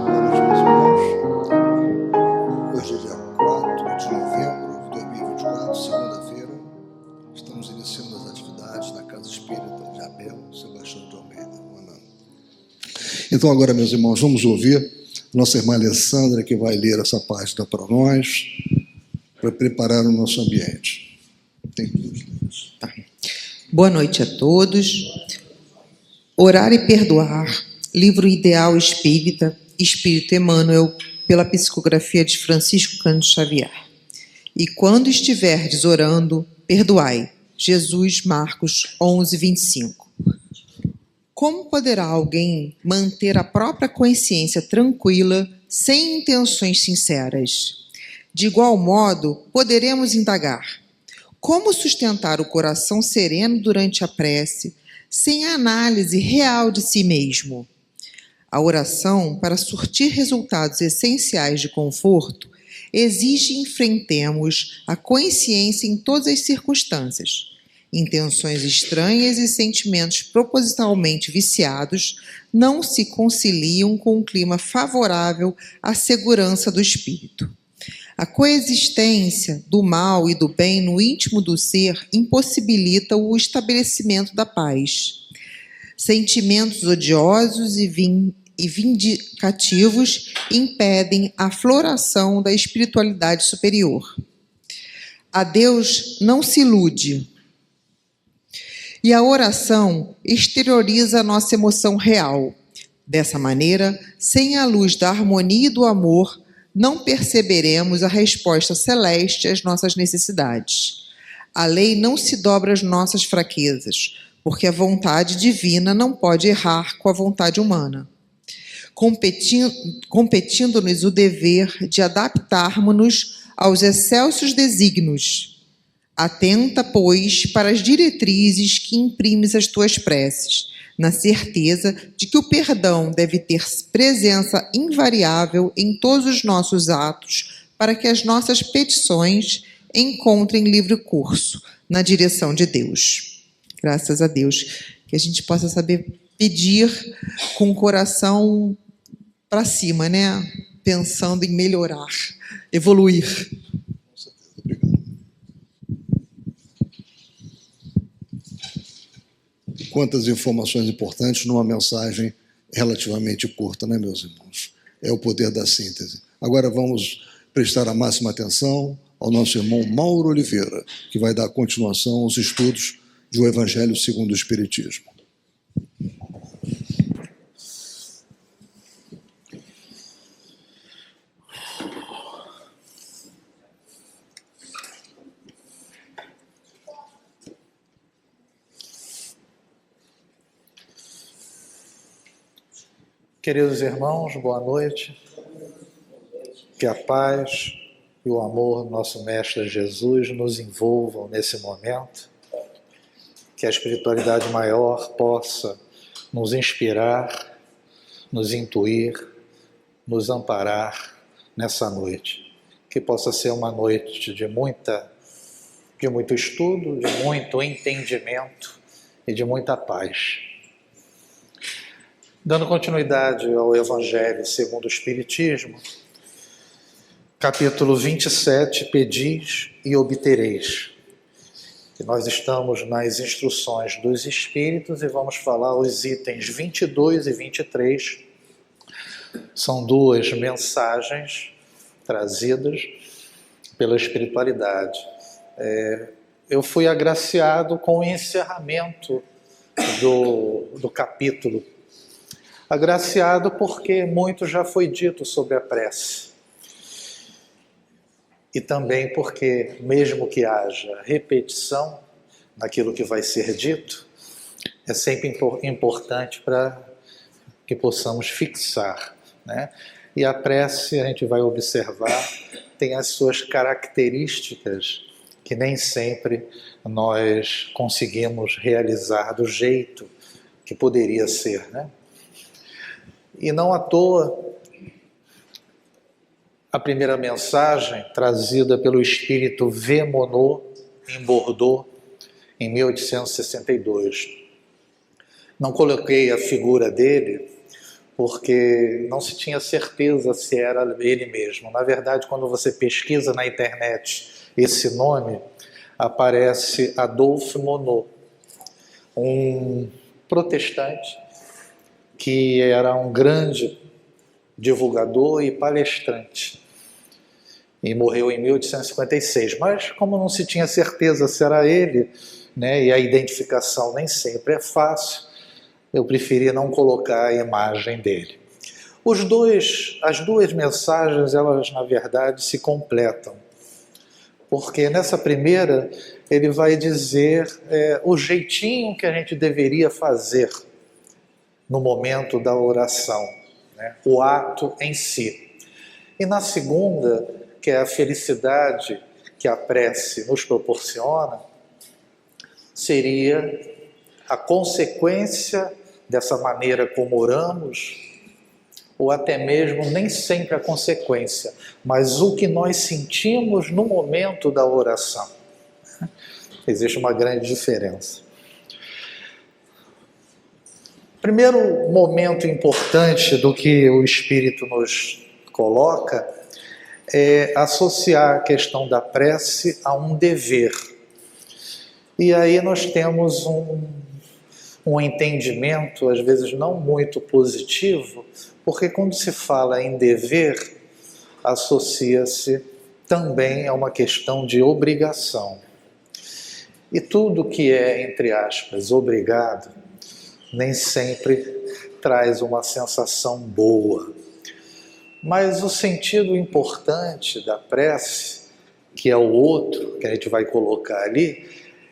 Boa noite, meus irmãos. Hoje é dia 4 de novembro de 2024, segunda-feira. Estamos iniciando as atividades da Casa Espírita de Abel Sebastião de Almeida. Então agora, meus irmãos, vamos ouvir nossa irmã Alessandra, que vai ler essa página para nós, para preparar o nosso ambiente. Tem tudo. Tá. Boa noite a todos. Orar e Perdoar, livro ideal espírita, Espírito Emmanuel, pela psicografia de Francisco Cândido Xavier. E quando estiverdes orando, perdoai. Jesus, Marcos 11, 25. Como poderá alguém manter a própria consciência tranquila sem intenções sinceras? De igual modo, poderemos indagar: como sustentar o coração sereno durante a prece, sem análise real de si mesmo? A oração, para surtir resultados essenciais de conforto, exige que enfrentemos a consciência em todas as circunstâncias. Intenções estranhas e sentimentos propositalmente viciados não se conciliam com um clima favorável à segurança do espírito. A coexistência do mal e do bem no íntimo do ser impossibilita o estabelecimento da paz. Sentimentos odiosos e vindicativos impedem a floração da espiritualidade superior. A Deus não se ilude. E a oração exterioriza a nossa emoção real. Dessa maneira, sem a luz da harmonia e do amor, não perceberemos a resposta celeste às nossas necessidades. A lei não se dobra às nossas fraquezas, porque a vontade divina não pode errar com a vontade humana. Competindo-nos o dever de adaptarmos-nos aos excelsos desígnios. Atenta, pois, para as diretrizes que imprimes às tuas preces, na certeza de que o perdão deve ter presença invariável em todos os nossos atos, para que as nossas petições encontrem livre curso na direção de Deus. Graças a Deus, que a gente possa saber pedir com o coração para cima, né? Pensando em melhorar, evoluir. Quantas informações importantes numa mensagem relativamente curta, né, meus irmãos? É o poder da síntese. Agora vamos prestar a máxima atenção ao nosso irmão Mauro Oliveira, que vai dar continuação aos estudos do Evangelho segundo o Espiritismo. Queridos irmãos, boa noite. Que a paz e o amor do nosso Mestre Jesus nos envolvam nesse momento. Que a espiritualidade maior possa nos inspirar, nos intuir, nos amparar nessa noite. Que possa ser uma noite de muito estudo, de muito entendimento e de muita paz. Dando continuidade ao Evangelho segundo o Espiritismo, capítulo 27, pedis e obtereis. E nós estamos nas instruções dos Espíritos e vamos falar os itens 22 e 23. São duas mensagens trazidas pela espiritualidade. Eu fui agraciado com o encerramento do capítulo. Agraciado porque muito já foi dito sobre a prece. E também porque, mesmo que haja repetição naquilo que vai ser dito, é sempre importante para que possamos fixar, né? E a prece, a gente vai observar, tem as suas características que nem sempre nós conseguimos realizar do jeito que poderia ser, né? E não à toa, a primeira mensagem, trazida pelo espírito V. Monod, em Bordeaux, em 1862. Não coloquei a figura dele, porque não se tinha certeza se era ele mesmo. Na verdade, quando você pesquisa na internet esse nome, aparece Adolphe Monod, um protestante que era um grande divulgador e palestrante, e morreu em 1856. Mas como não se tinha certeza se era ele, né, e a identificação nem sempre é fácil, eu preferi não colocar a imagem dele. As duas mensagens, elas na verdade se completam, porque nessa primeira ele vai dizer o jeitinho que a gente deveria fazer no momento da oração, né? O ato em si. E na segunda, que é a felicidade que a prece nos proporciona, seria a consequência dessa maneira como oramos, ou até mesmo nem sempre a consequência, mas o que nós sentimos no momento da oração. Existe uma grande diferença. Primeiro momento importante do que o Espírito nos coloca é associar a questão da prece a um dever. E aí nós temos um entendimento, às vezes não muito positivo, porque quando se fala em dever, associa-se também a uma questão de obrigação. E tudo que é, entre aspas, obrigado, nem sempre traz uma sensação boa. Mas o sentido importante da prece, que é o outro que a gente vai colocar ali,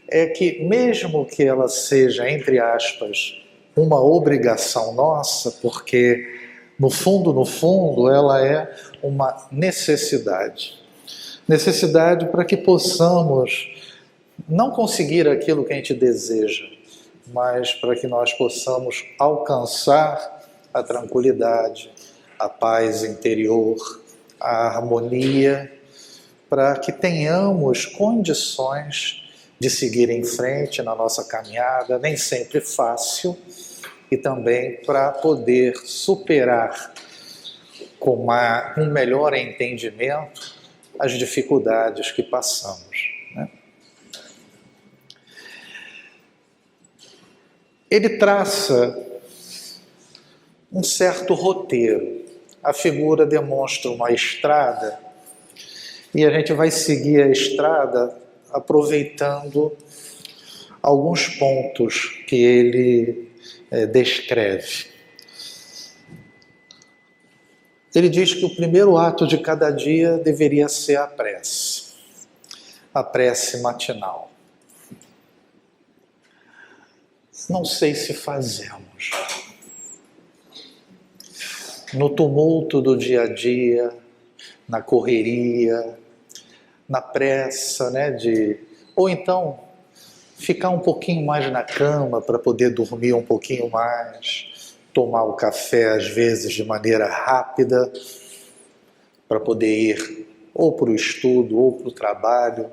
é que mesmo que ela seja, entre aspas, uma obrigação nossa, porque no fundo, ela é uma necessidade. Necessidade para que possamos não conseguir aquilo que a gente deseja, mas para que nós possamos alcançar a tranquilidade, a paz interior, a harmonia, para que tenhamos condições de seguir em frente na nossa caminhada, nem sempre fácil, e também para poder superar com um melhor entendimento as dificuldades que passamos, né? Ele traça um certo roteiro. A figura demonstra uma estrada e a gente vai seguir a estrada aproveitando alguns pontos que ele descreve. Ele diz que o primeiro ato de cada dia deveria ser a prece matinal. Não sei se fazemos. No tumulto do dia a dia, na correria, na pressa, né, ou então ficar um pouquinho mais na cama para poder dormir um pouquinho mais, tomar o café às vezes de maneira rápida para poder ir ou para o estudo ou para o trabalho.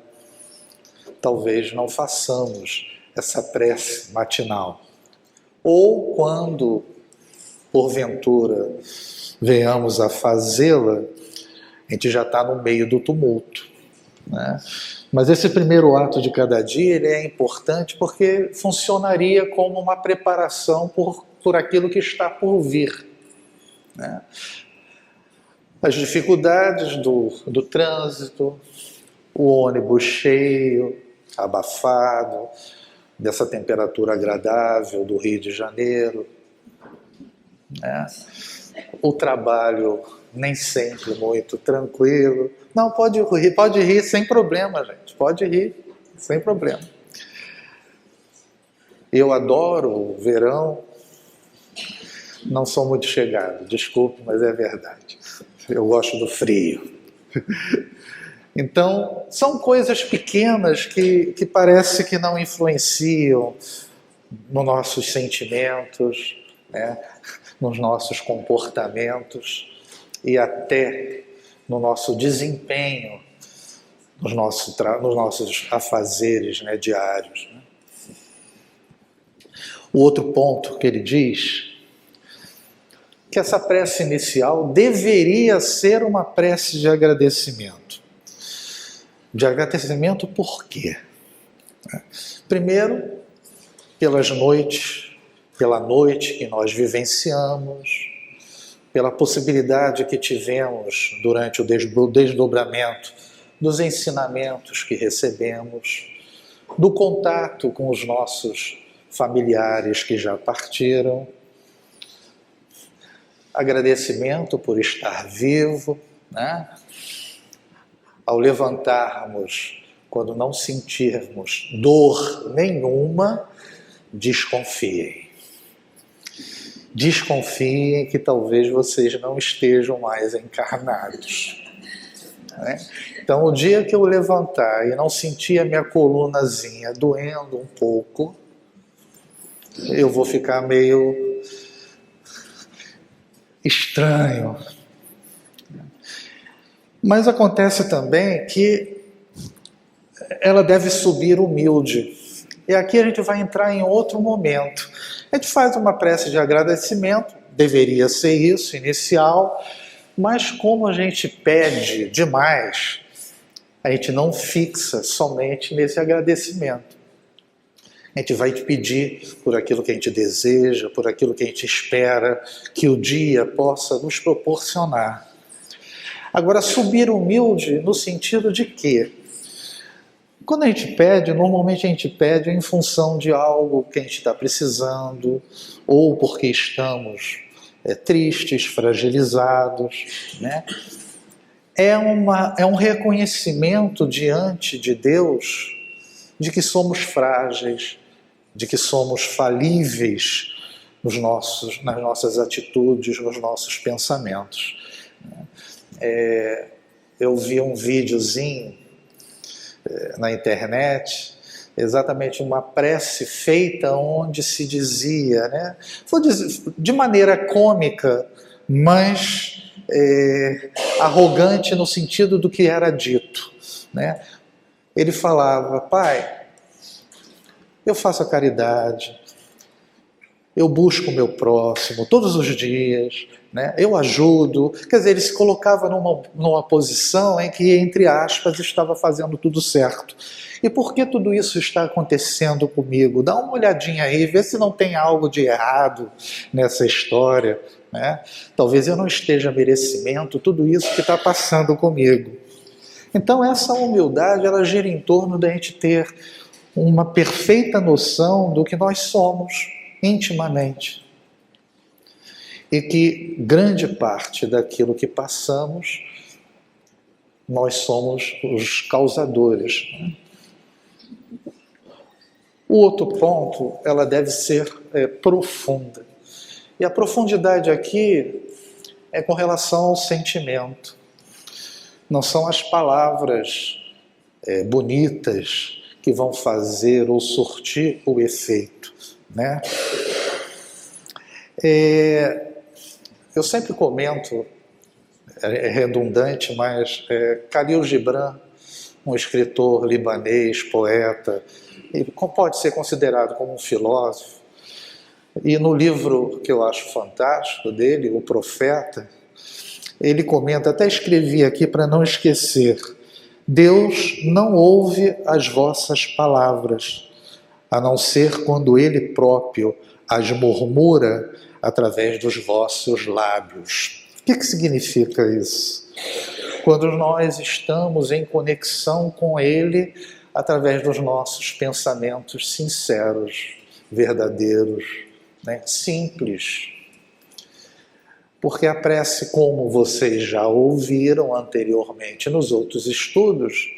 Talvez não façamos essa prece matinal. Ou quando, porventura, venhamos a fazê-la, a gente já está no meio do tumulto, né? Mas esse primeiro ato de cada dia ele é importante porque funcionaria como uma preparação por aquilo que está por vir, né? As dificuldades do trânsito, o ônibus cheio, abafado, dessa temperatura agradável do Rio de Janeiro, né? O trabalho nem sempre muito tranquilo. Não, pode rir sem problema, gente. Pode rir sem problema. Eu adoro o verão, não sou muito chegado, desculpe, mas é verdade. Eu gosto do frio. Então, são coisas pequenas que parece que não influenciam nos nossos sentimentos, né, nos nossos comportamentos e até no nosso desempenho, nos nossos afazeres, né, diários, né? O outro ponto que ele diz que essa prece inicial deveria ser uma prece de agradecimento. De agradecimento por quê? Primeiro, pelas noites, pela noite que nós vivenciamos, pela possibilidade que tivemos durante o desdobramento dos ensinamentos que recebemos, do contato com os nossos familiares que já partiram, agradecimento por estar vivo, né? Ao levantarmos, quando não sentirmos dor nenhuma, desconfiem. Desconfiem que talvez vocês não estejam mais encarnados. Né? Então, o dia que eu levantar e não sentir a minha colunazinha doendo um pouco, eu vou ficar meio estranho. Mas acontece também que ela deve subir humilde. E aqui a gente vai entrar em outro momento. A gente faz uma prece de agradecimento, deveria ser isso, inicial, mas como a gente pede demais, a gente não fixa somente nesse agradecimento. A gente vai pedir por aquilo que a gente deseja, por aquilo que a gente espera que o dia possa nos proporcionar. Agora, subir humilde no sentido de quê? Quando a gente pede, normalmente a gente pede em função de algo que a gente está precisando, ou porque estamos tristes, fragilizados, né? É um reconhecimento diante de Deus de que somos frágeis, de que somos falíveis nas nossas atitudes, nos nossos pensamentos. Eu vi um videozinho na internet, exatamente uma prece feita onde se dizia, né, vou dizer, de maneira cômica, mas arrogante no sentido do que era dito, né? Ele falava: Pai, eu faço a caridade, eu busco o meu próximo todos os dias, né? Eu ajudo. Quer dizer, ele se colocava numa posição em que, entre aspas, estava fazendo tudo certo. E por que tudo isso está acontecendo comigo? Dá uma olhadinha aí, vê se não tem algo de errado nessa história, né? Talvez eu não esteja a merecimento tudo isso que está passando comigo. Então essa humildade, ela gira em torno da gente ter uma perfeita noção do que nós somos intimamente. E que grande parte daquilo que passamos, nós somos os causadores. O outro ponto, ela deve ser profunda. E a profundidade aqui é com relação ao sentimento. Não são as palavras bonitas que vão fazer ou surtir o efeito, né? Eu sempre comento, é redundante, mas Khalil Gibran, um escritor libanês, poeta, ele pode ser considerado como um filósofo, e no livro que eu acho fantástico dele, O Profeta, ele comenta, até escrevi aqui para não esquecer: Deus não ouve as vossas palavras, a não ser quando Ele próprio as murmura através dos vossos lábios. O que significa isso? Quando nós estamos em conexão com Ele através dos nossos pensamentos sinceros, verdadeiros, né? Simples. Porque a prece, como vocês já ouviram anteriormente nos outros estudos,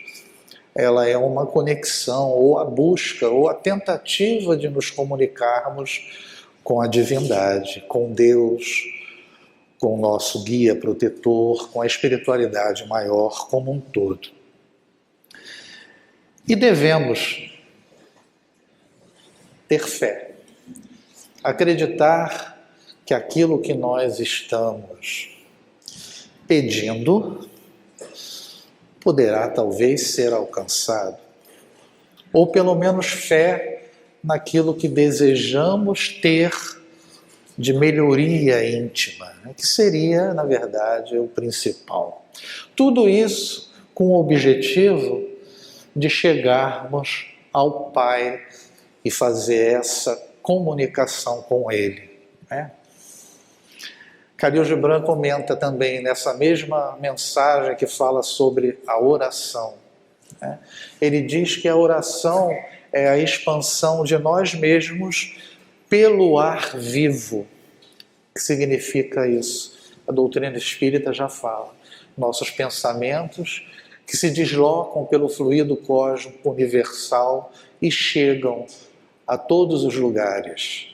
ela é uma conexão, ou a busca, ou a tentativa de nos comunicarmos com a divindade, com Deus, com o nosso guia protetor, com a espiritualidade maior como um todo. E devemos ter fé, acreditar que aquilo que nós estamos pedindo poderá talvez ser alcançado, ou pelo menos fé naquilo que desejamos ter de melhoria íntima, que seria, na verdade, o principal. Tudo isso com o objetivo de chegarmos ao Pai e fazer essa comunicação com Ele, né? Khalil Gibran comenta também nessa mesma mensagem que fala sobre a oração, né? Ele diz que a oração é a expansão de nós mesmos pelo ar vivo. O que significa isso? A doutrina espírita já fala. Nossos pensamentos que se deslocam pelo fluido cósmico universal e chegam a todos os lugares,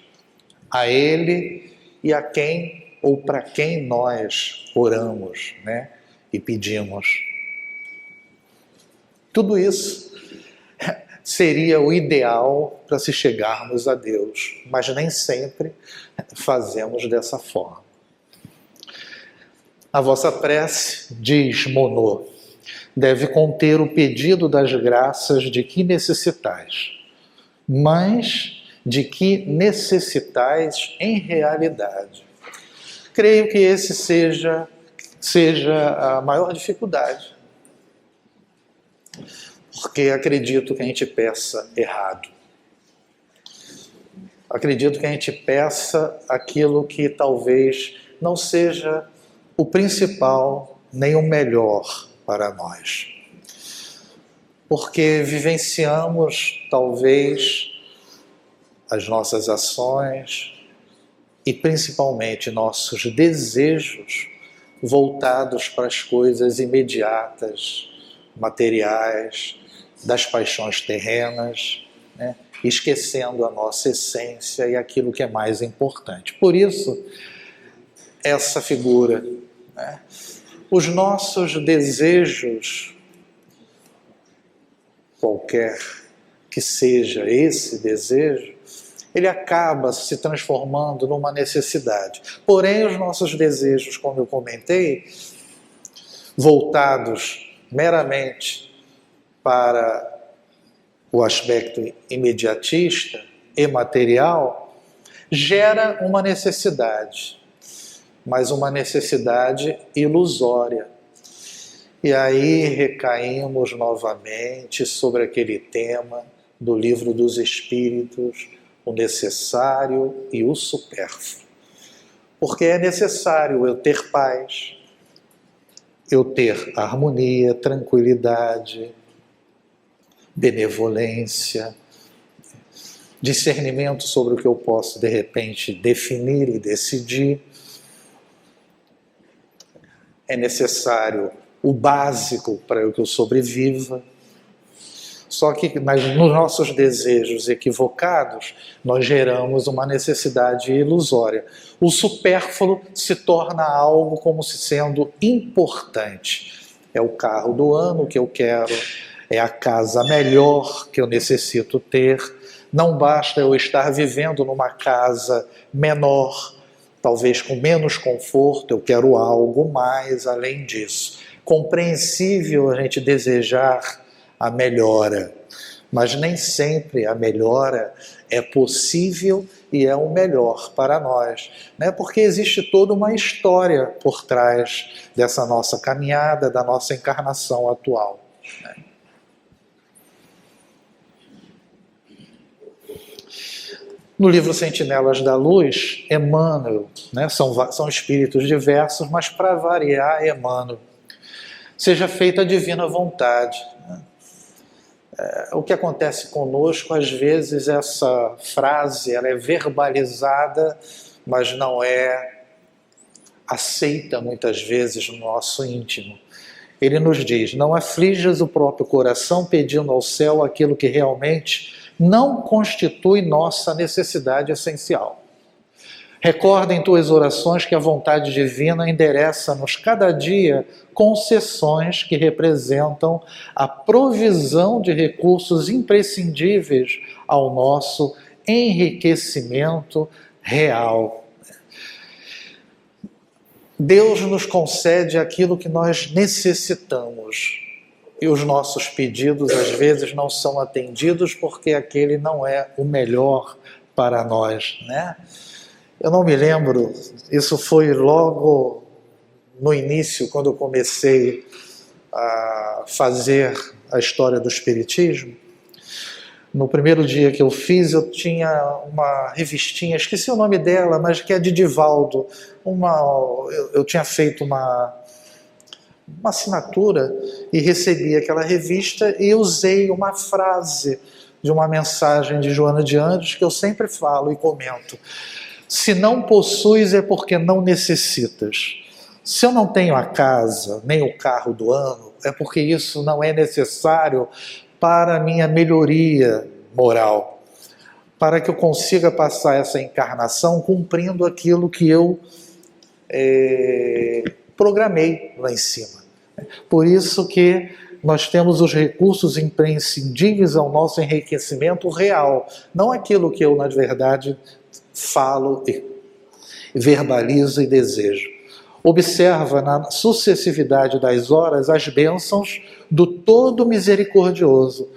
a Ele e a quem ou para quem nós oramos, né, e pedimos. Tudo isso seria o ideal para se chegarmos a Deus, mas nem sempre fazemos dessa forma. A vossa prece, diz Monod, deve conter o pedido das graças de que necessitais, mas de que necessitais em realidade. Creio que esse seja a maior dificuldade, porque acredito que a gente peça errado. Acredito que a gente peça aquilo que talvez não seja o principal nem o melhor para nós. Porque vivenciamos talvez as nossas ações e principalmente nossos desejos voltados para as coisas imediatas, materiais, das paixões terrenas, né? Esquecendo a nossa essência e aquilo que é mais importante. Por isso, essa figura, né? Os nossos desejos, qualquer que seja esse desejo, ele acaba se transformando numa necessidade. Porém, os nossos desejos, como eu comentei, voltados meramente para o aspecto imediatista e material, gera uma necessidade, mas uma necessidade ilusória. E aí recaímos novamente sobre aquele tema do Livro dos Espíritos, o necessário e o supérfluo. Porque é necessário eu ter paz, eu ter harmonia, tranquilidade, benevolência, discernimento sobre o que eu posso de repente definir e decidir. É necessário o básico para que eu sobreviva. Só que nos nossos desejos equivocados, nós geramos uma necessidade ilusória. O supérfluo se torna algo como se sendo importante. É o carro do ano que eu quero, é a casa melhor que eu necessito ter. Não basta eu estar vivendo numa casa menor, talvez com menos conforto, eu quero algo mais além disso. Compreensível a gente desejar a melhora, mas nem sempre a melhora é possível e é o melhor para nós, né? Porque existe toda uma história por trás dessa nossa caminhada, da nossa encarnação atual, né? No livro Sentinelas da Luz, Emmanuel, né, são espíritos diversos, mas para variar, Emmanuel, seja feita a divina vontade. O que acontece conosco, às vezes essa frase ela é verbalizada, mas não é aceita muitas vezes no nosso íntimo. Ele nos diz: não aflijas o próprio coração pedindo ao céu aquilo que realmente não constitui nossa necessidade essencial. Recorda em tuas orações que a vontade divina endereça-nos cada dia concessões que representam a provisão de recursos imprescindíveis ao nosso enriquecimento real. Deus nos concede aquilo que nós necessitamos e os nossos pedidos às vezes não são atendidos porque aquele não é o melhor para nós, né? Eu não me lembro, isso foi logo no início, quando eu comecei a fazer a história do Espiritismo. No primeiro dia que eu fiz, eu tinha uma revistinha, esqueci o nome dela, mas que é de Divaldo. Eu tinha feito uma assinatura e recebi aquela revista e usei uma frase de uma mensagem de Joana de Anjos que eu sempre falo e comento. Se não possuis é porque não necessitas. Se eu não tenho a casa, nem o carro do ano, é porque isso não é necessário para a minha melhoria moral, para que eu consiga passar essa encarnação cumprindo aquilo que eu programei lá em cima. Por isso que nós temos os recursos imprescindíveis ao nosso enriquecimento real, não aquilo que eu, na verdade, falo e verbalizo e desejo. Observa na sucessividade das horas as bênçãos do Todo Misericordioso.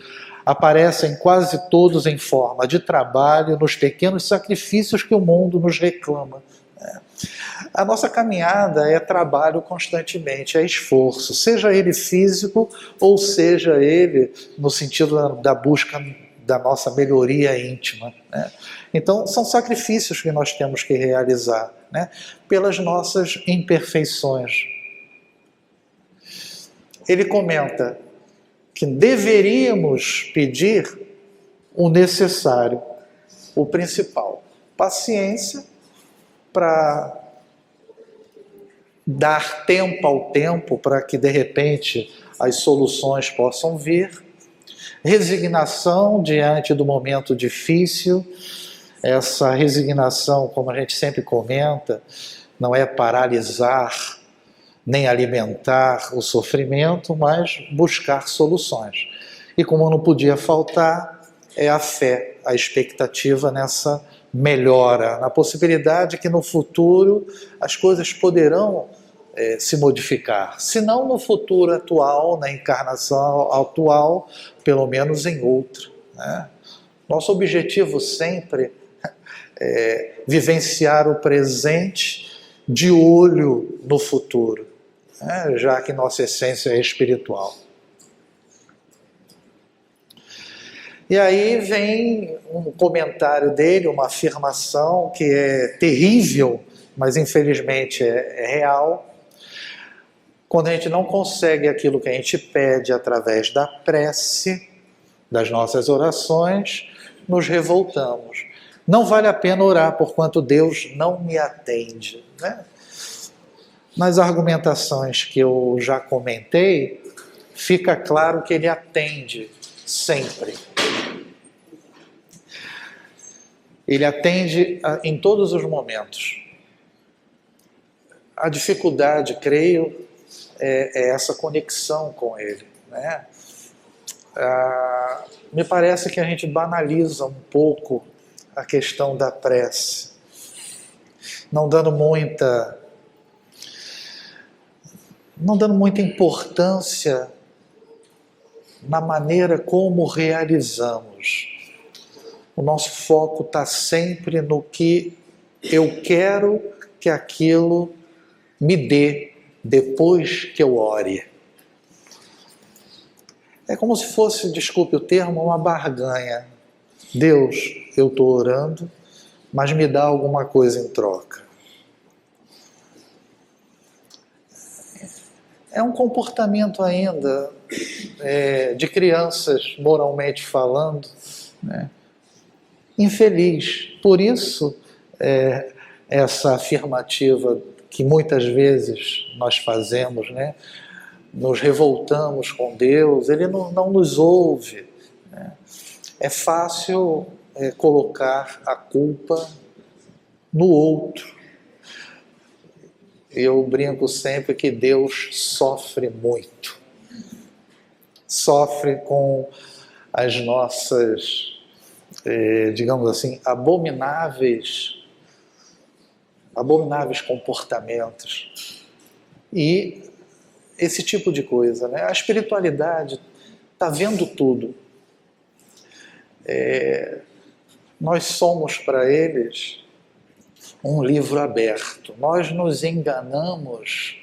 Aparecem quase todos em forma de trabalho nos pequenos sacrifícios que o mundo nos reclama. A nossa caminhada é trabalho constantemente, é esforço, seja ele físico ou seja ele no sentido da busca da nossa melhoria íntima. Então, são sacrifícios que nós temos que realizar, pelas nossas imperfeições. Ele comenta que deveríamos pedir o necessário, o principal, paciência para dar tempo ao tempo para que de repente as soluções possam vir, resignação diante do momento difícil. Essa resignação, como a gente sempre comenta, não é paralisar nem alimentar o sofrimento, mas buscar soluções. E como não podia faltar, é a fé, a expectativa nessa melhora, na possibilidade que no futuro as coisas poderão se modificar. Se não no futuro atual, na encarnação atual, pelo menos em outra. Nosso objetivo sempre é vivenciar o presente de olho no futuro, já que nossa essência é espiritual. E aí vem um comentário dele, uma afirmação que é terrível, mas infelizmente é real. Quando a gente não consegue aquilo que a gente pede através da prece, das nossas orações, nos revoltamos. Não vale a pena orar porquanto Deus não me atende. Nas argumentações que eu já comentei, fica claro que ele atende sempre. Ele atende em todos os momentos. A dificuldade, creio, é essa conexão com ele. Me parece que a gente banaliza um pouco a questão da prece, não dando muita importância na maneira como realizamos. O nosso foco está sempre no que eu quero que aquilo me dê depois que eu ore. É como se fosse, desculpe o termo, uma barganha. Deus, eu estou orando, mas me dá alguma coisa em troca. É um comportamento ainda de crianças, moralmente falando, infeliz. Por isso, essa afirmativa que muitas vezes nós fazemos, nos revoltamos com Deus, Ele não nos ouve. É fácil colocar a culpa no outro. Eu brinco sempre que Deus sofre muito. Sofre com as nossas, digamos assim, abomináveis comportamentos. E esse tipo de coisa, A espiritualidade está vendo tudo. Nós somos para eles um livro aberto. Nós nos enganamos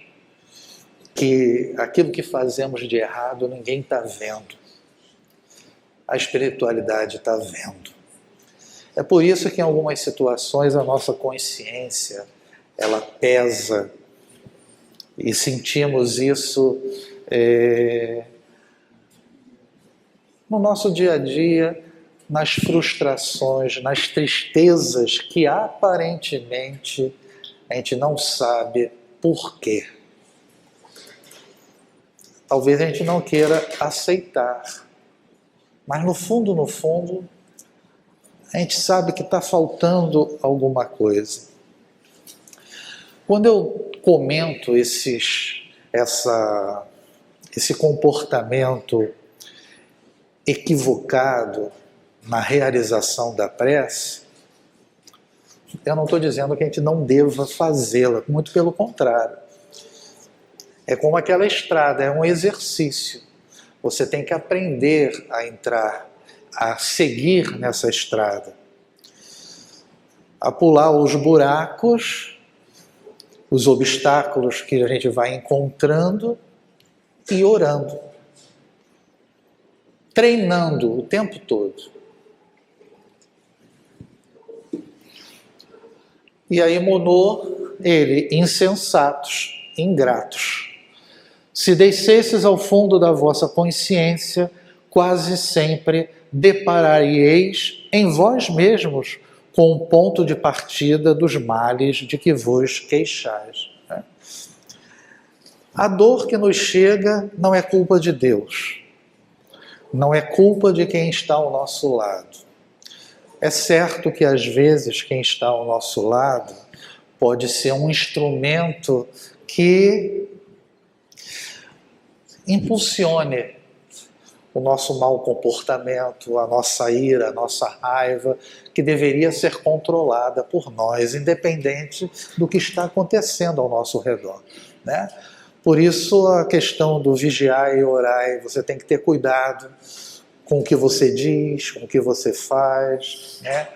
que aquilo que fazemos de errado ninguém está vendo. A espiritualidade está vendo. É por isso que em algumas situações a nossa consciência, ela pesa e sentimos isso no nosso dia a dia, nas frustrações, nas tristezas que aparentemente a gente não sabe por quê. Talvez a gente não queira aceitar, mas no fundo, a gente sabe que está faltando alguma coisa. Quando eu comento esse comportamento equivocado na realização da prece, eu não estou dizendo que a gente não deva fazê-la, muito pelo contrário. É como aquela estrada, é um exercício. Você tem que aprender a entrar, a seguir nessa estrada, a pular os buracos, os obstáculos que a gente vai encontrando e orando, treinando o tempo todo. E aí Monod, ele, insensatos, ingratos, se descesses ao fundo da vossa consciência, quase sempre deparareis em vós mesmos com o ponto de partida dos males de que vos queixais. A dor que nos chega não é culpa de Deus, não é culpa de quem está ao nosso lado. É certo que às vezes quem está ao nosso lado pode ser um instrumento que impulsione o nosso mau comportamento, a nossa ira, a nossa raiva, que deveria ser controlada por nós, independente do que está acontecendo ao nosso redor, né? Por isso a questão do vigiar e orar, você tem que ter cuidado com o que você diz, com o que você faz, né?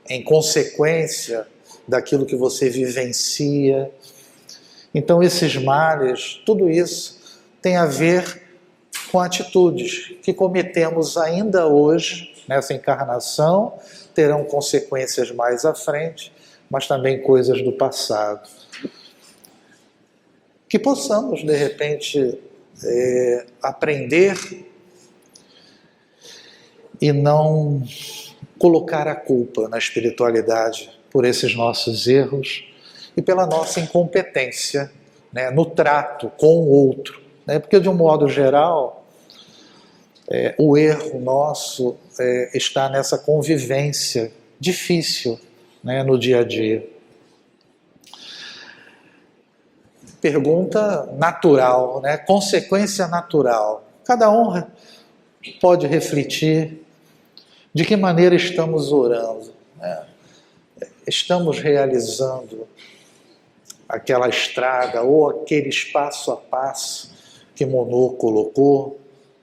Em consequência daquilo que você vivencia. Então esses males, tudo isso tem a ver com atitudes que cometemos ainda hoje, nessa encarnação, terão consequências mais à frente, mas também coisas do passado. Que possamos, de repente, aprender e não colocar a culpa na espiritualidade por esses nossos erros e pela nossa incompetência, né, no trato com o outro. Porque, de um modo geral, o erro nosso está nessa convivência difícil, né, no dia a dia. Pergunta natural, né? Consequência natural. Cada um pode refletir de que maneira estamos orando, né? Estamos realizando aquela estrada ou aquele passo a passo que Monod colocou,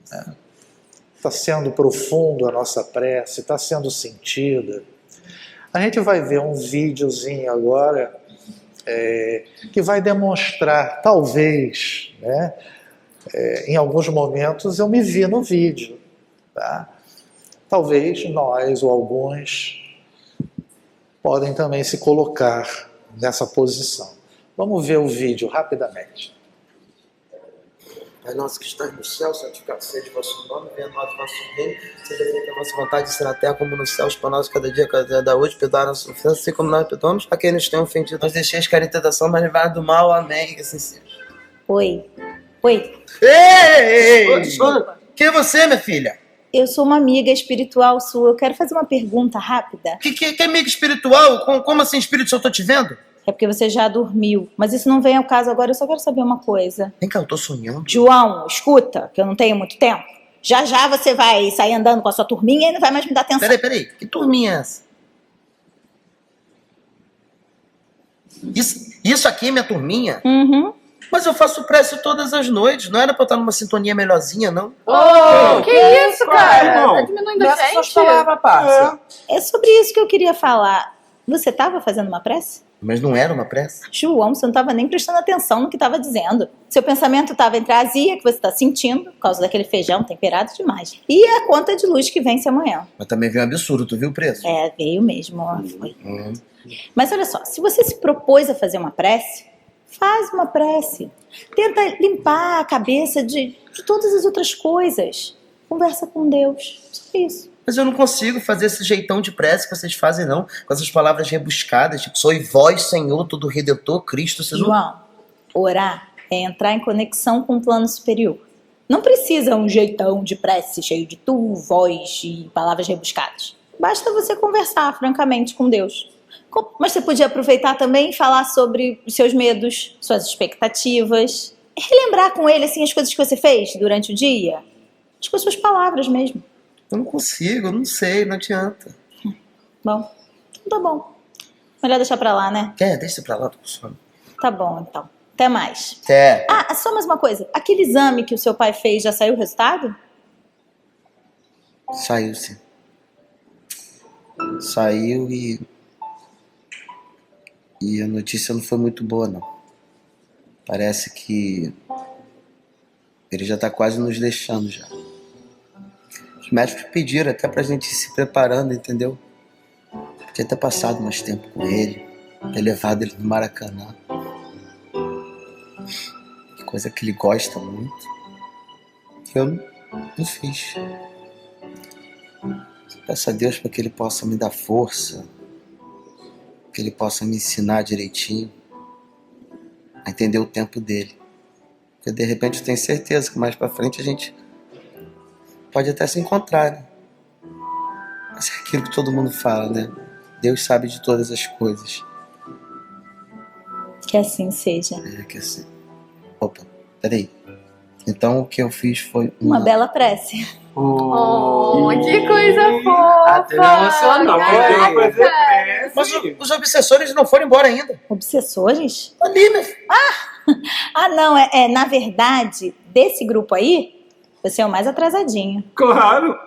né? Está sendo profundo a nossa prece, está sendo sentida. A gente vai ver um videozinho agora que vai demonstrar, talvez, né, em alguns momentos eu me vi no vídeo, tá? Talvez nós ou alguns podem também se colocar nessa posição. Vamos ver o vídeo rapidamente. Pai nosso que estás no céu, santificado seja o vosso nome, venha a nós o vosso reino, seja feita a vossa vontade, assim na terra como nos céus, para nós cada dia da hoje, perdoar a nossa ofensa, assim como nós perdoamos a quem nos tem ofendido. Nós deixeis cair em tentação, mas livrai do mal, amém, que assim seja. Oi. Ei! Quem é você, minha filha? Eu sou uma amiga espiritual sua, eu quero fazer uma pergunta rápida. Que amiga espiritual? Como assim espírito se eu tô te vendo? É porque você já dormiu, mas isso não vem ao caso agora, eu só quero saber uma coisa. Vem cá, eu tô sonhando. João, escuta, que eu não tenho muito tempo. Já você vai sair andando com a sua turminha e não vai mais me dar atenção. Peraí, que turminha é essa? Isso aqui é minha turminha? Uhum. Mas eu faço prece todas as noites, não era pra eu estar numa sintonia melhorzinha, não? Que isso, cara? Tá diminuindo a gente. Palavra, parça. É sobre isso que eu queria falar. Você estava fazendo uma prece? Mas não era uma prece? João, você não estava nem prestando atenção no que estava dizendo. Seu pensamento estava entre a azia que você está sentindo, por causa daquele feijão temperado demais, e a conta de luz que vence amanhã. Mas também veio um absurdo, tu viu o preço? É, veio mesmo, ó, foi. Mas olha só, se você se propôs a fazer uma prece, faz uma prece. Tenta limpar a cabeça de todas as outras coisas. Conversa com Deus. Só isso. Mas eu não consigo fazer esse jeitão de prece que vocês fazem, não. Com essas palavras rebuscadas, tipo, sois vós, Senhor, todo Redentor, Cristo. Vocês não... João, orar é entrar em conexão com o plano superior. Não precisa um jeitão de prece cheio de tu, voz e palavras rebuscadas. Basta você conversar francamente com Deus. Mas você podia aproveitar também e falar sobre os seus medos, suas expectativas. Relembrar com ele assim, as coisas que você fez durante o dia. Com as suas palavras mesmo. Eu não consigo, eu não sei, não adianta. Bom, então tá bom. Melhor deixar pra lá, né? Deixa pra lá, tô com sono. Tá bom, então. Até mais. Até. Ah, só mais uma coisa. Aquele exame que o seu pai fez, já saiu o resultado? Saiu, sim. Saiu e a notícia não foi muito boa, não. Parece que ele já tá quase nos deixando já. Os médicos pediram até pra gente ir se preparando, entendeu? Podia ter passado mais tempo com ele, ter levado ele no Maracanã. Coisa que ele gosta muito. Eu não fiz. Peço a Deus para que ele possa me dar força, que ele possa me ensinar direitinho a entender o tempo dele. Porque de repente eu tenho certeza que mais pra frente a gente pode até se encontrar, né? Mas é aquilo que todo mundo fala, né? Deus sabe de todas as coisas. Que assim seja. É que assim. Opa, peraí. Então o que eu fiz foi Uma bela prece. Oh, que coisa fofa! Até me emocionou. Caraca. Mas os obsessores não foram embora ainda. Obsessores? Ali, meu filho. Ah, não. Na verdade, desse grupo aí, você é o mais atrasadinho. Claro!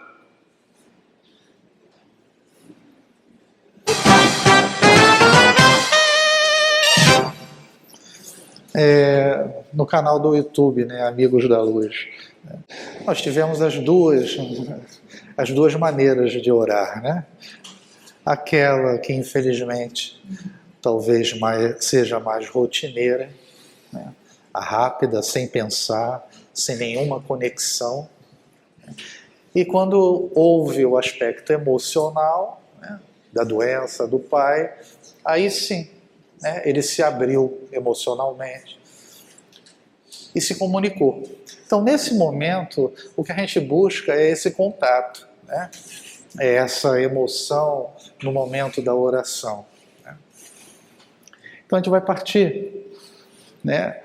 No canal do YouTube, né, Amigos da Luz, nós tivemos as duas maneiras de orar, né? Aquela que infelizmente talvez seja mais rotineira, né? A rápida, sem pensar, sem nenhuma conexão. E quando houve o aspecto emocional, né, da doença do pai, aí sim, né, ele se abriu emocionalmente e se comunicou. Então, nesse momento, o que a gente busca é esse contato, né? É essa emoção no momento da oração, né? Então, a gente vai partir, né,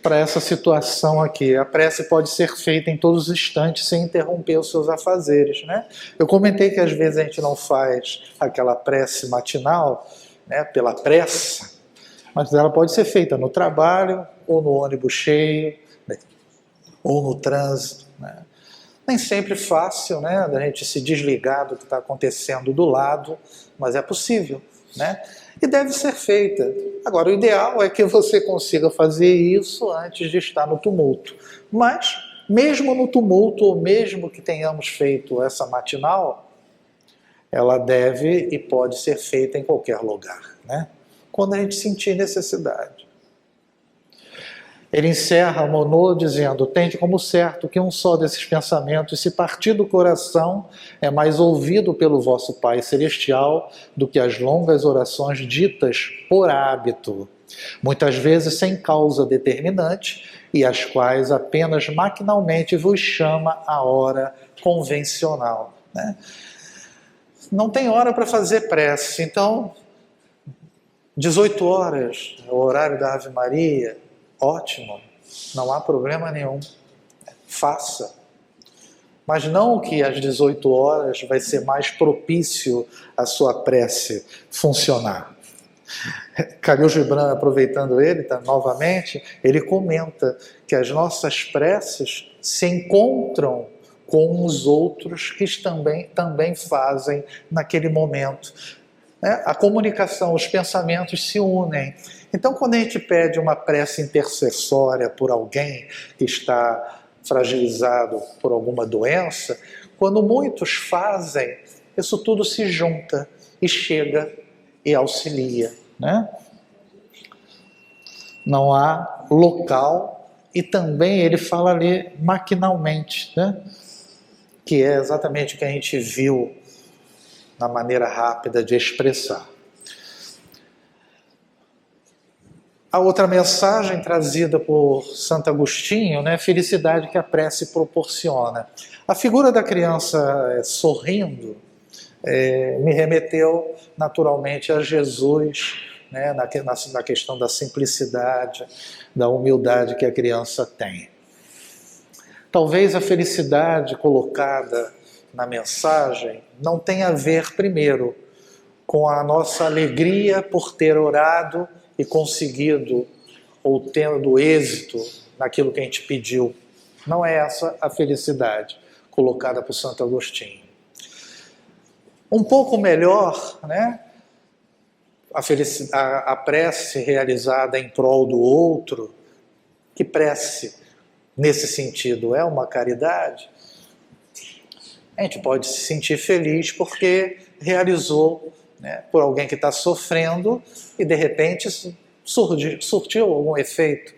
para essa situação aqui. A prece pode ser feita em todos os instantes sem interromper os seus afazeres, né? Eu comentei que às vezes a gente não faz aquela prece matinal, né, pela pressa, mas ela pode ser feita no trabalho, ou no ônibus cheio, né, ou no trânsito, né? Nem sempre fácil, né, da gente se desligar do que está acontecendo do lado, mas é possível, né? E deve ser feita. Agora, o ideal é que você consiga fazer isso antes de estar no tumulto. Mas, mesmo no tumulto, ou mesmo que tenhamos feito essa matinal, ela deve e pode ser feita em qualquer lugar, né? Quando a gente sentir necessidade. Ele encerra Monod dizendo: tende como certo que um só desses pensamentos, se partir do coração, é mais ouvido pelo vosso Pai Celestial do que as longas orações ditas por hábito, muitas vezes sem causa determinante, e as quais apenas maquinalmente vos chama a hora convencional, né? Não tem hora para fazer prece, então 18 horas, o horário da Ave Maria, ótimo, não há problema nenhum, faça. Mas não que às 18 horas vai ser mais propício a sua prece funcionar. Khalil Gibran, aproveitando ele, tá, novamente, ele comenta que as nossas preces se encontram com os outros que também fazem naquele momento. né? A comunicação, os pensamentos se unem. Então, quando a gente pede uma prece intercessória por alguém que está fragilizado por alguma doença, quando muitos fazem, isso tudo se junta e chega e auxilia, né? Não há local, e também ele fala ali maquinalmente, né? Que é exatamente o que a gente viu na maneira rápida de expressar. A outra mensagem trazida por Santo Agostinho, né, felicidade que a prece proporciona. A figura da criança sorrindo me remeteu naturalmente a Jesus, né, na questão da simplicidade, da humildade que a criança tem. Talvez a felicidade colocada na mensagem não tenha a ver, primeiro, com a nossa alegria por ter orado e conseguido, ou tendo êxito naquilo que a gente pediu. Não é essa a felicidade colocada por Santo Agostinho. Um pouco melhor, né? A prece realizada em prol do outro. Que prece, nesse sentido, é uma caridade? A gente pode se sentir feliz porque realizou, né, por alguém que está sofrendo e de repente surtiu algum efeito.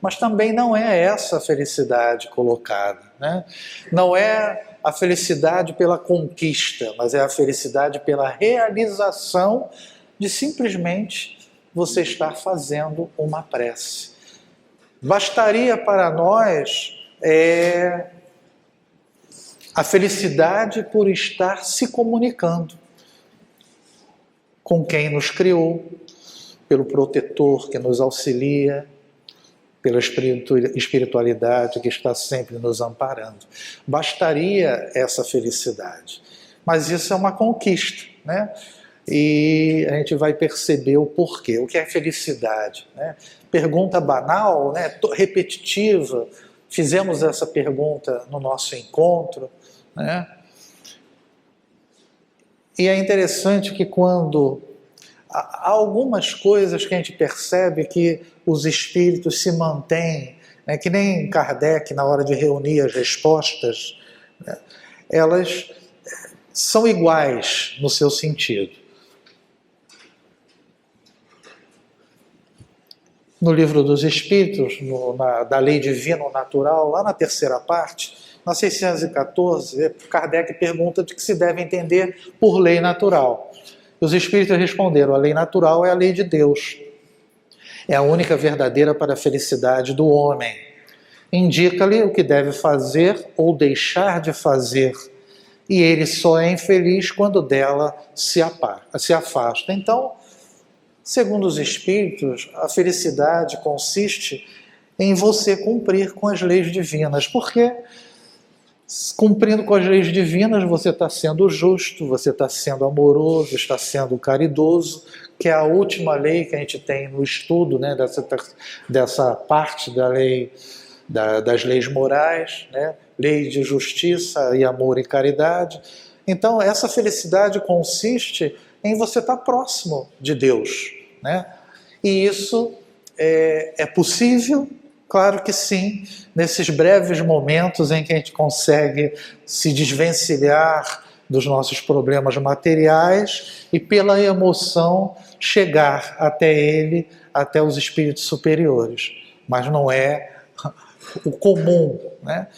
Mas também não é essa a felicidade colocada, né? Não é a felicidade pela conquista, mas é a felicidade pela realização de simplesmente você estar fazendo uma prece. Bastaria para nós a felicidade por estar se comunicando com quem nos criou, pelo protetor que nos auxilia, pela espiritualidade que está sempre nos amparando. Bastaria essa felicidade. Mas isso é uma conquista, né? E a gente vai perceber o porquê. O que é felicidade, né? Pergunta banal, né? Repetitiva. Fizemos essa pergunta no nosso encontro, né? E é interessante que quando há algumas coisas que a gente percebe que os espíritos se mantêm, né, que nem Kardec na hora de reunir as respostas, né, elas são iguais no seu sentido. No Livro dos Espíritos, da Lei Divina Natural, lá na terceira parte, na 614, Kardec pergunta de que se deve entender por lei natural. Os espíritos responderam: a lei natural é a lei de Deus. É a única verdadeira para a felicidade do homem. Indica-lhe o que deve fazer ou deixar de fazer. E ele só é infeliz quando dela se afasta. Então, segundo os espíritos, a felicidade consiste em você cumprir com as leis divinas. Porque cumprindo com as leis divinas, você está sendo justo, você está sendo amoroso, está sendo caridoso, que é a última lei que a gente tem no estudo, né, dessa parte da lei, das leis morais, né, lei de justiça e amor e caridade. Então, essa felicidade consiste em você estar próximo de Deus, né? E isso é possível. Claro que sim, nesses breves momentos em que a gente consegue se desvencilhar dos nossos problemas materiais e pela emoção chegar até ele, até os espíritos superiores. Mas não é o comum, né?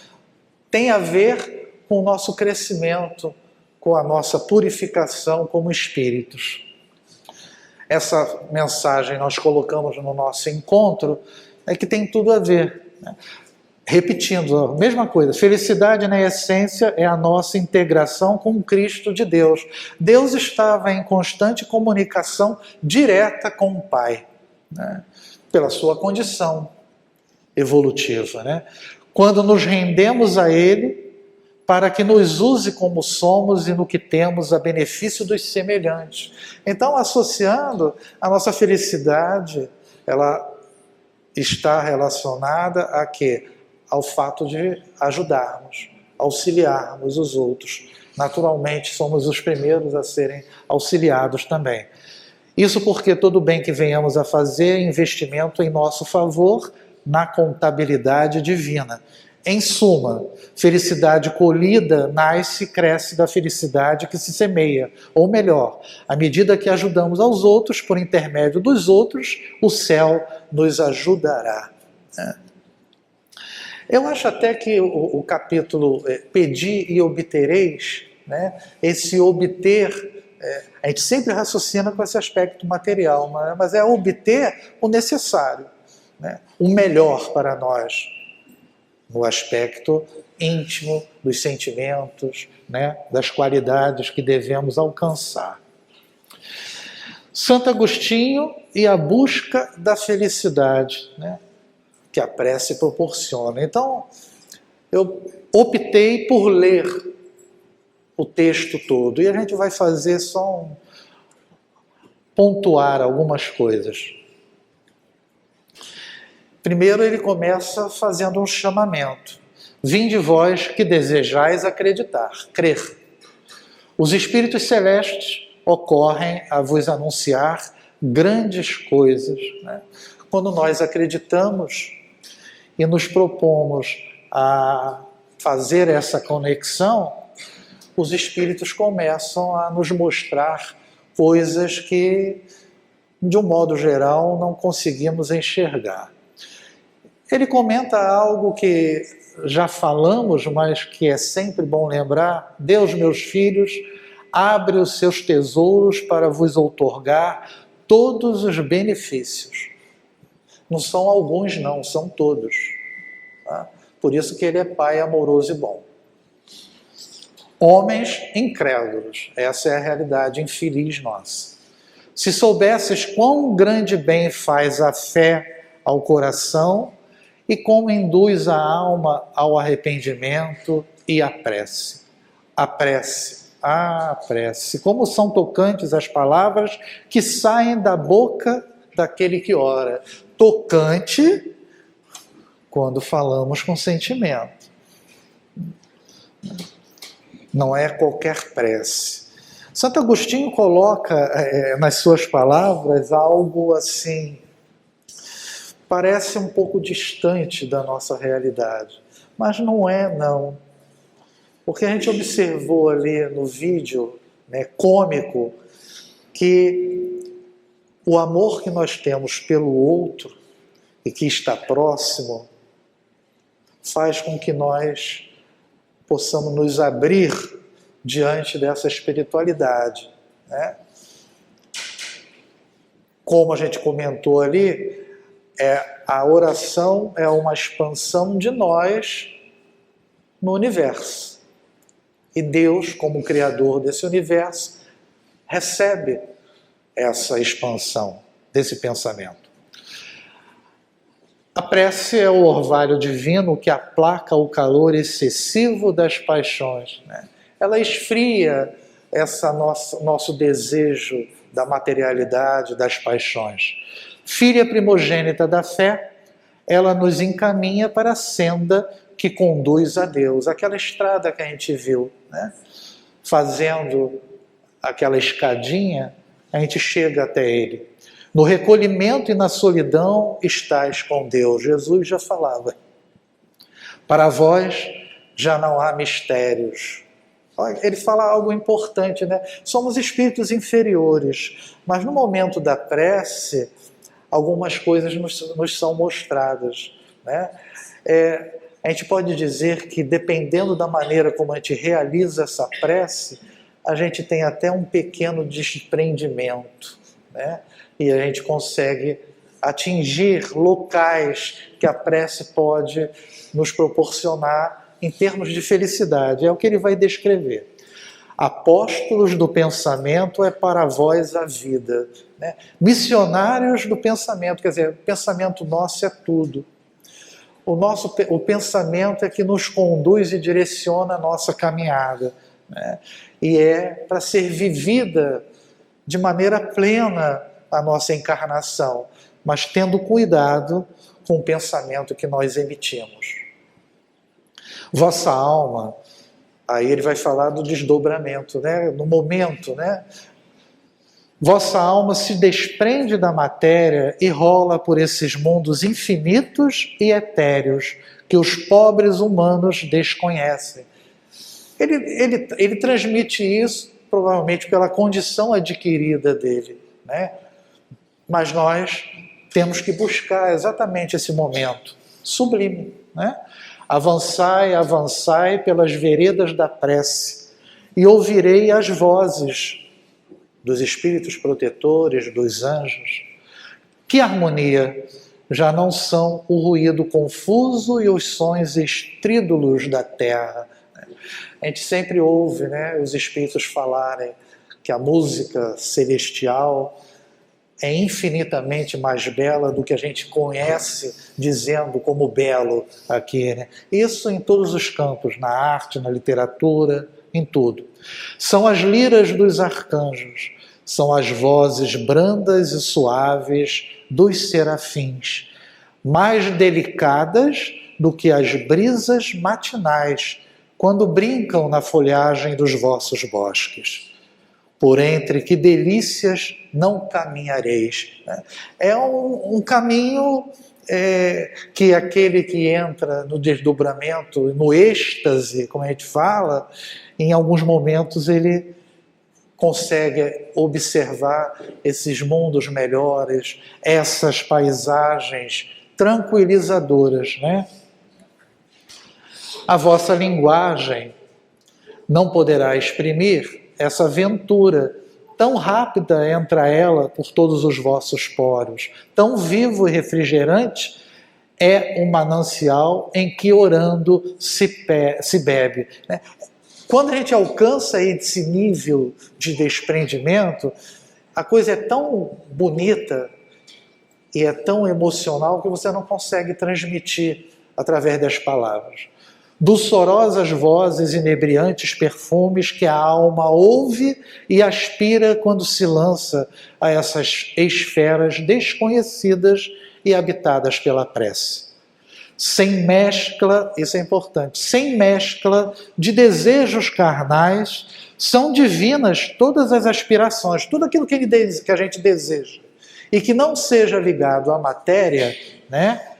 Tem a ver com o nosso crescimento, com a nossa purificação como espíritos. Essa mensagem nós colocamos no nosso encontro, é que tem tudo a ver, né? Repetindo a mesma coisa, felicidade na essência é a nossa integração com o Cristo de Deus. Deus estava em constante comunicação direta com o Pai, né? Pela sua condição evolutiva, né? Quando nos rendemos a Ele para que nos use como somos e no que temos a benefício dos semelhantes. Então, associando a nossa felicidade, ela está relacionada a quê? Ao fato de ajudarmos, auxiliarmos os outros naturalmente somos os primeiros a serem auxiliados também. Isso porque todo bem que venhamos a fazer é investimento em nosso favor na contabilidade divina. Em suma, felicidade colhida nasce e cresce da felicidade que se semeia. Ou melhor, à medida que ajudamos aos outros, por intermédio dos outros, o céu nos ajudará. Eu acho até que o capítulo Pedi e obtereis, né, esse obter, a gente sempre raciocina com esse aspecto material, mas é obter o necessário, né, o melhor para nós, no aspecto íntimo dos sentimentos, né, das qualidades que devemos alcançar. Santo Agostinho e a busca da felicidade, né, que a prece proporciona. Então, eu optei por ler o texto todo, e a gente vai fazer só pontuar algumas coisas. Primeiro ele começa fazendo um chamamento. Vinde vós que desejais acreditar, crer. Os espíritos celestes ocorrem a vos anunciar grandes coisas, né? Quando nós acreditamos e nos propomos a fazer essa conexão, os espíritos começam a nos mostrar coisas que, de um modo geral, não conseguimos enxergar. Ele comenta algo que já falamos, mas que é sempre bom lembrar: Deus, meus filhos, abre os seus tesouros para vos outorgar todos os benefícios. Não são alguns, não, são todos. Tá? Por isso que ele é Pai amoroso e bom. Homens incrédulos, essa é a realidade infeliz nossa. Se soubesses quão grande bem faz a fé ao coração e como induz a alma ao arrependimento e à prece. A prece, a prece. Como são tocantes as palavras que saem da boca daquele que ora. Tocante quando falamos com sentimento. Não é qualquer prece. Santo Agostinho coloca nas suas palavras algo assim, parece um pouco distante da nossa realidade, mas não é, não. Porque a gente observou ali no vídeo, né, cômico, que o amor que nós temos pelo outro e que está próximo faz com que nós possamos nos abrir diante dessa espiritualidade, né? Como a gente comentou ali, a oração é uma expansão de nós no universo. E Deus, como Criador desse universo, recebe essa expansão desse pensamento. A prece é o orvalho divino que aplaca o calor excessivo das paixões, né? Ela esfria nosso desejo da materialidade, das paixões. Filha primogênita da fé, ela nos encaminha para a senda que conduz a Deus. Aquela estrada que a gente viu, né? Fazendo aquela escadinha, a gente chega até Ele. No recolhimento e na solidão estás com Deus. Jesus já falava. Para vós já não há mistérios. Ele fala algo importante, né? Somos espíritos inferiores, mas no momento da prece, algumas coisas nos são mostradas, né? A gente pode dizer que, dependendo da maneira como a gente realiza essa prece, a gente tem até um pequeno desprendimento, né? E a gente consegue atingir locais que a prece pode nos proporcionar em termos de felicidade. É o que ele vai descrever. Apóstolos do pensamento é para vós a vida, né? Missionários do pensamento, quer dizer, o pensamento nosso é tudo. O pensamento é que nos conduz e direciona a nossa caminhada, né? E é para ser vivida de maneira plena a nossa encarnação, mas tendo cuidado com o pensamento que nós emitimos. Vossa alma, Aí ele vai falar do desdobramento, né? No momento, né? Vossa alma se desprende da matéria e rola por esses mundos infinitos e etéreos que os pobres humanos desconhecem. Ele transmite isso, provavelmente pela condição adquirida dele, né? Mas nós temos que buscar exatamente esse momento sublime, né? Avançai, avançai pelas veredas da prece e ouvirei as vozes dos espíritos protetores, dos anjos. Que harmonia! Já não são o ruído confuso e os sons estrídulos da terra. A gente sempre ouve, né, os espíritos falarem que a música celestial é infinitamente mais bela do que a gente conhece dizendo como belo aqui, né? Isso em todos os campos, na arte, na literatura, em tudo. São as liras dos arcanjos, são as vozes brandas e suaves dos serafins, mais delicadas do que as brisas matinais, quando brincam na folhagem dos vossos bosques. Por entre que delícias não caminhareis. É um caminho que aquele que entra no desdobramento, no êxtase, como a gente fala, em alguns momentos ele consegue observar esses mundos melhores, essas paisagens tranquilizadoras, né? A vossa linguagem não poderá exprimir essa aventura tão rápida entra ela por todos os vossos poros, tão vivo e refrigerante é um manancial em que orando se bebe. Né? Quando a gente alcança esse nível de desprendimento, a coisa é tão bonita e é tão emocional que você não consegue transmitir através das palavras. Dulçorosas vozes, inebriantes perfumes que a alma ouve e aspira quando se lança a essas esferas desconhecidas e habitadas pela prece. Sem mescla, isso é importante, sem mescla de desejos carnais, são divinas todas as aspirações, tudo aquilo que a gente deseja, e que não seja ligado à matéria, né?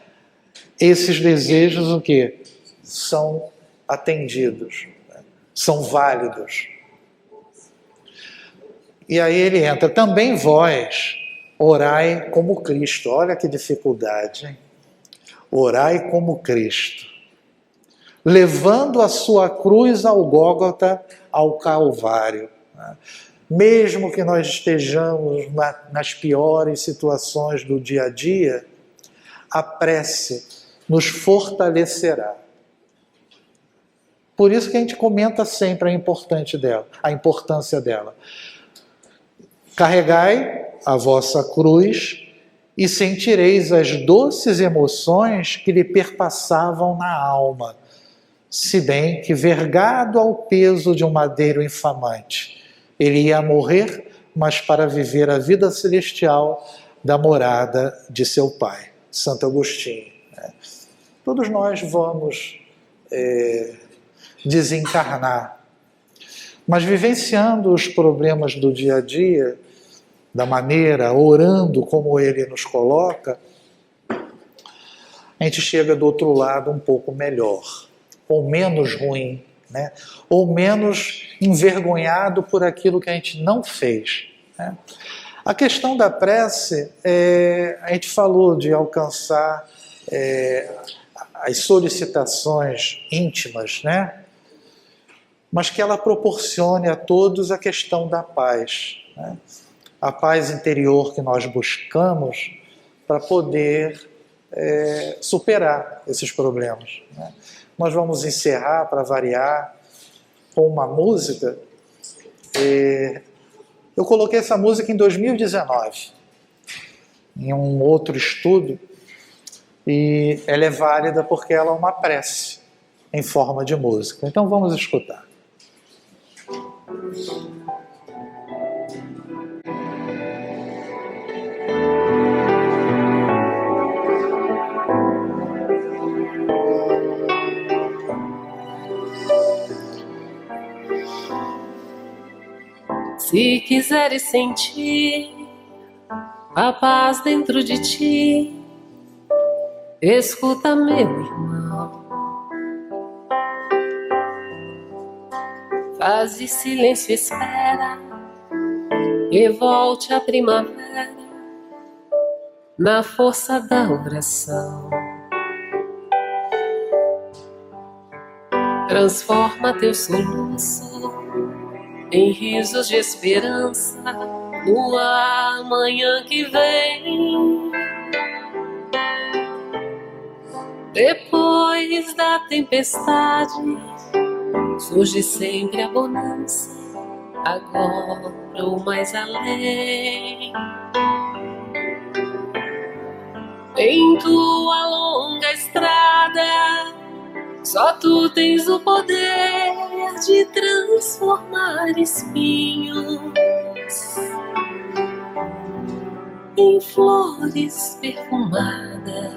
Esses desejos, o quê? São atendidos, são válidos. E aí ele entra, também vós, orai como Cristo. Olha que dificuldade, hein? Orai como Cristo, levando a sua cruz ao Gólgota, ao Calvário. Mesmo que nós estejamos nas piores situações do dia a dia, a prece nos fortalecerá. Por isso que a gente comenta sempre a importância dela. Carregai a vossa cruz e sentireis as doces emoções que lhe perpassavam na alma, se bem que, vergado ao peso de um madeiro infamante, ele ia morrer, mas para viver a vida celestial da morada de seu Pai, Santo Agostinho. Todos nós vamos desencarnar, mas vivenciando os problemas do dia a dia, da maneira, orando como ele nos coloca, a gente chega do outro lado um pouco melhor, ou menos ruim, né? Ou menos envergonhado por aquilo que a gente não fez. Né? A questão da prece, a gente falou de alcançar as solicitações íntimas, né? Mas que ela proporcione a todos a questão da paz, né? A paz interior que nós buscamos para poder superar esses problemas. Né? Nós vamos encerrar, para variar, com uma música. Eu coloquei essa música em 2019, em um outro estudo, e ela é válida porque ela é uma prece em forma de música. Então vamos escutar. Se quiseres sentir a paz dentro de ti, escuta, meu irmão. Faz de silêncio, espera que volte a primavera na força da oração. Transforma teu soluço em risos de esperança no amanhã que vem. Depois da tempestade surge sempre a bonança, agora ou mais além. Em tua longa estrada só tu tens o poder de transformar espinhos em flores perfumadas,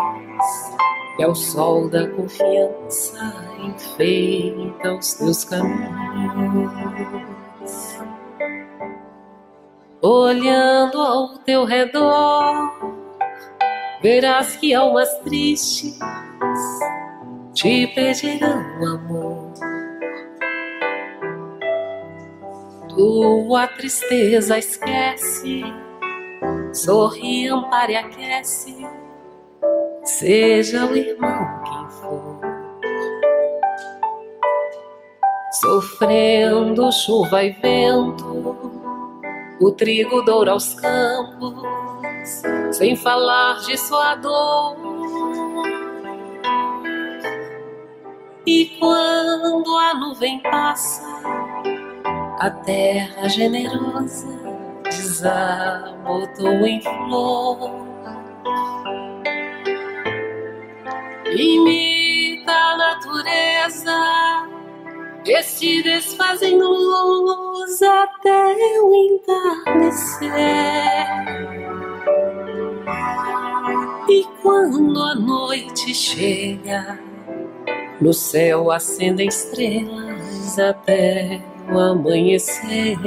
que ao sol da confiança enfeita os teus caminhos. Olhando ao teu redor, verás que almas tristes te pedirão amor. Tua tristeza esquece, sorri, ampara e aquece, seja o irmão quem for. Sofrendo chuva e vento, o trigo doura aos campos, sem falar de sua dor. E quando a nuvem passa, a terra generosa desabotou em flor. Imita a natureza, que se desfaz em luz até o entardecer. E quando a noite chega, no céu acendem estrelas até o amanhecer.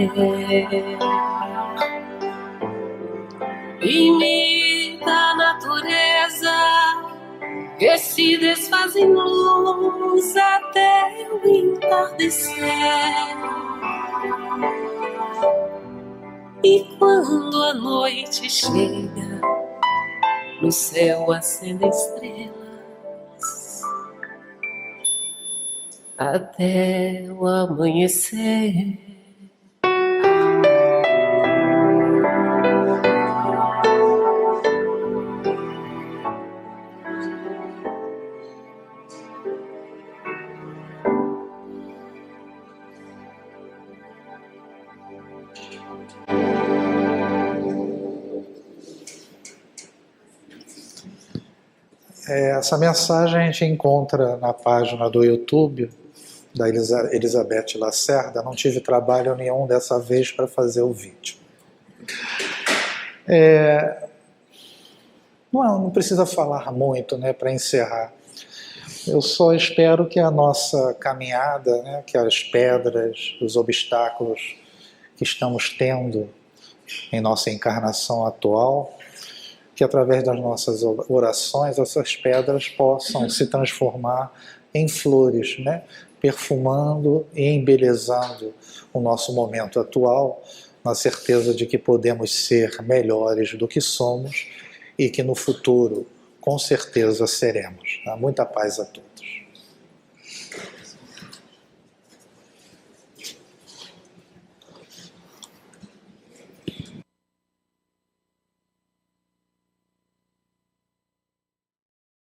Imita a natureza, que se desfaz em luz até o entardecer. E quando a noite chega, no céu acendem estrelas até o amanhecer. Essa mensagem a gente encontra na página do YouTube da Elizabeth Lacerda. Não tive trabalho nenhum dessa vez para fazer o vídeo. Não precisa falar muito, né, para encerrar. Eu só espero que a nossa caminhada, né, que as pedras, os obstáculos que estamos tendo em nossa encarnação atual, que através das nossas orações essas pedras possam se transformar em flores, né? Perfumando e embelezando o nosso momento atual, na certeza de que podemos ser melhores do que somos e que no futuro, com certeza, seremos. Muita paz a todos.